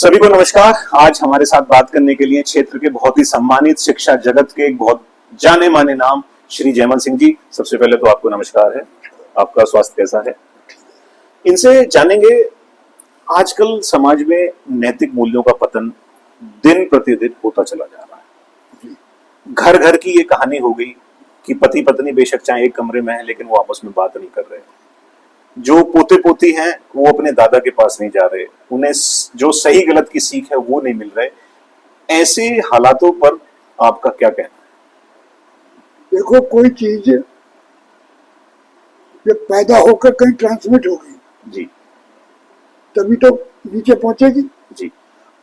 सभी को नमस्कार। आज हमारे साथ बात करने के लिए क्षेत्र के बहुत ही सम्मानित शिक्षा जगत के एक बहुत जाने माने नाम श्री जयमल सिंह जी। सबसे पहले तो आपको नमस्कार है, आपका स्वास्थ्य कैसा है? इनसे जानेंगे आजकल समाज में नैतिक मूल्यों का पतन दिन प्रतिदिन होता चला जा रहा है। घर घर की ये कहानी हो गई कि पति पत्नी बेशक चाहे एक कमरे में है लेकिन वो आपस में बात नहीं कर रहे। जो पोते पोती हैं वो अपने दादा के पास नहीं जा रहे, उन्हें जो सही गलत की सीख है वो नहीं मिल रहे। ऐसे हालातों पर आपका क्या कहना है? देखो, कोई चीज जब पैदा होकर कहीं ट्रांसमिट होगी जी, तभी तो नीचे पहुंचेगी जी।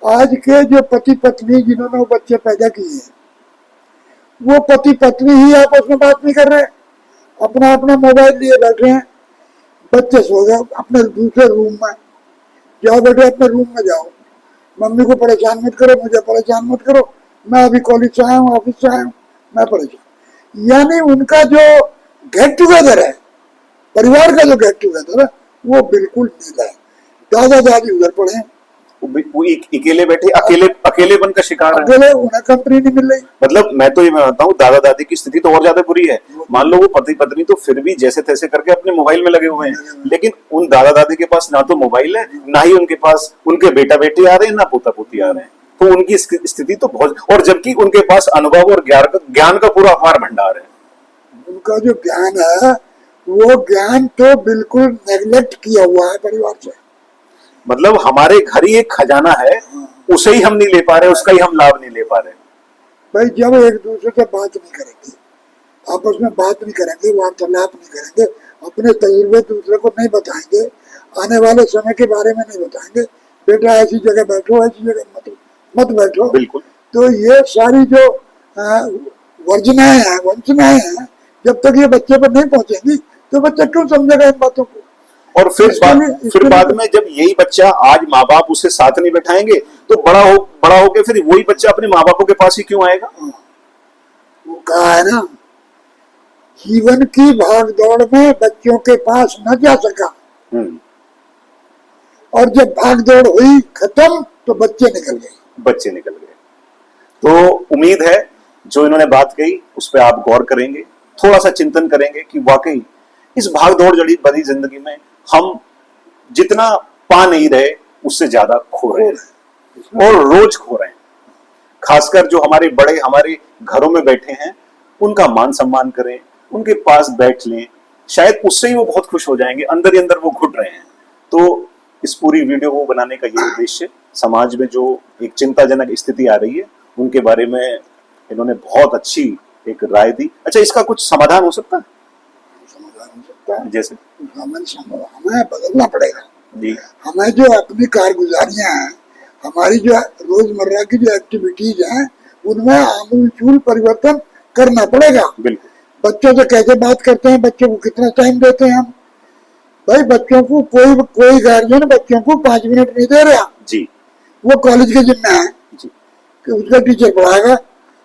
आज के जो पति पत्नी जिन्होंने वो बच्चे पैदा किए हैं, वो पति पत्नी ही आपस में बात नहीं कर रहे, अपना अपना मोबाइल लिए बैठे हैं। बच्चे सो गए अपने दूसरे रूम में, जाओ बेटे अपने रूम में जाओ, मम्मी को परेशान मत करो, मुझे परेशान मत करो, मैं अभी कॉलेज से आया हूँ, ऑफिस से आया हूँ, मैं परेशान। यानी उनका जो गेट टुगेदर है, परिवार का जो गेट टुगेदर है, वो बिल्कुल ढीला है। दादा दादी उधर पड़े हैं, वो अकेले बैठे, अकेलेपन का शिकार है। अकेले, उन्हें कंपनी नहीं मिल रही। मतलब मैं तो ये मानता हूँ दादा दादी की स्थिति तो और ज्यादा बुरी है। मान लो वो पति पत्नी तो फिर भी जैसे तैसे करके अपने मोबाइल में लगे हुए हैं, लेकिन उन दादा दादी के पास ना तो मोबाइल है, ना ही उनके पास उनके बेटा बेटी आ रहे हैं, ना पोता पोती आ रहे हैं। तो उनकी स्थिति तो बहुत, और जबकि उनके पास अनुभव और ज्ञान का पूरा अपार भंडार है। उनका जो ज्ञान है वो ज्ञान तो बिल्कुल नेग्लेक्ट किया हुआ है परिवार से। मतलब हमारे घर ही एक खजाना है, उसे ही हम नहीं ले पा रहे, उसका ही हम लाभ नहीं ले पा रहे। भाई जब एक दूसरे से बात नहीं करेंगे, आपस में बात नहीं करेंगे, वार्तालाप नहीं करेंगे, अपने तजुर्बे दूसरे को नहीं बताएंगे, आने वाले समय के बारे में नहीं बताएंगे, बेटा ऐसी जगह बैठो, ऐसी जगह मत बैठो, बिल्कुल। तो ये सारी जो वर्जनाएं हैं, वंचनाएं हैं, जब तक ये बच्चे पर नहीं पहुंचेंगी तो बच्चा क्यों समझेगा इन बातों को? और फिर बाद में जब यही बच्चा, आज माँ बाप उसे साथ नहीं बैठाएंगे तो बड़ा होके फिर वही बच्चा अपने माँ बापों के पास ही क्यों आएगा? वो कहा है ना, जीवन की भाग दौड़ में बच्चों के पास न जा सका, और जब भाग दौड़ हुई खत्म तो बच्चे निकल गए। तो उम्मीद है जो इन्होंने बात कही उस पर आप गौर करेंगे, थोड़ा सा चिंतन करेंगे कि वाकई इस भाग दौड़ जड़ी बड़ी जिंदगी में हम जितना पा नहीं रहे उससे ज्यादा खो रहे हैं, और रोज खो रहे हैं। खासकर जो हमारे बड़े हमारे घरों में बैठे हैं उनका मान सम्मान करें, उनके पास बैठ लें, शायद उससे ही वो बहुत खुश हो जाएंगे। अंदर ही अंदर वो घुट रहे हैं। तो इस पूरी वीडियो को बनाने का ये उद्देश्य, समाज में जो एक चिंताजनक स्थिति आ रही है उनके बारे में इन्होंने बहुत अच्छी एक राय दी। अच्छा, इसका कुछ समाधान हो सकता है? जैसे हमें बदलना पड़ेगा जी। हमें जो अपनी कारगुजारियां हैं, हमारी जो रोजमर्रा की जो एक्टिविटीज हैं, उनमें आमूलचूल परिवर्तन करना पड़ेगा। बिल्कुल। बच्चों से कैसे बात करते हैं, बच्चों को कितना टाइम देते हैं हम? भाई बच्चों को कोई गार्जियन बच्चों को 5 मिनट नहीं दे रहा जी। वो कॉलेज के जिम्मे है जी। कि उसका टीचर पढ़ाएगा,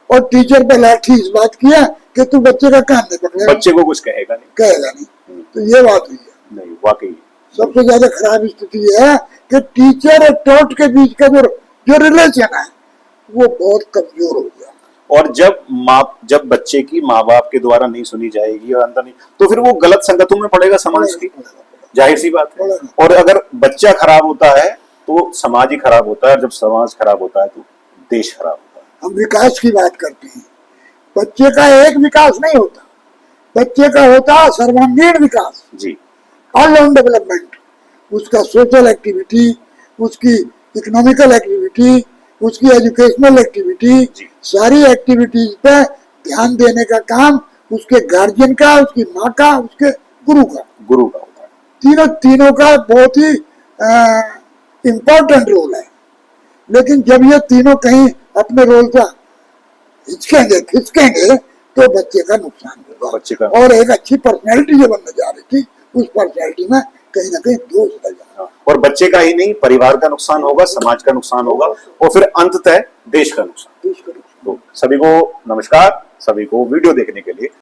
और टीचर पे लाठी इस बात किया कि तू बच्चे का कान नहीं पकड़ेगा, बच्चे को कुछ कहेगा नहीं। तो ये बात हुई है। नहीं, वाकई सबसे ज्यादा खराब स्थिति है कि टीचर और टॉट के बीच का जो रिलेशन है वो बहुत कमजोर हो गया। और जब बच्चे की माँ बाप के द्वारा नहीं सुनी जाएगी और अंदर नहीं, तो फिर वो गलत संगतों में पड़ेगा समाज की, जाहिर सी बात है। और अगर बच्चा खराब होता है तो समाज ही खराब होता है, और जब समाज खराब होता है तो देश खराब होता है। हम विकास की बात करते हैं, बच्चे का एक विकास नहीं होता, बच्चे का होता सर्वांगीण विकास जी, ऑलराउंड डेवलपमेंट। उसका सोशल एक्टिविटी, उसकी इकोनॉमिकल एक्टिविटी, उसकी एजुकेशनल एक्टिविटी, सारी एक्टिविटीज पे ध्यान देने का काम उसके गार्जियन का, उसकी माँ का, उसके गुरु का होता है। तीनों का बहुत ही इम्पोर्टेंट रोल है। लेकिन जब ये तीनों कहीं अपने रोल का खिसकेंगे तो बच्चे का नुकसान होगा। और एक अच्छी पर्सनैलिटी जो बनने जा रही थी, उस पर्सनैलिटी में कहीं ना कहीं दोष लग जाएगा, और बच्चे का ही नहीं, परिवार का नुकसान होगा, समाज का नुकसान होगा, और फिर अंततः देश का नुकसान। तो सभी को नमस्कार, सभी को वीडियो देखने के लिए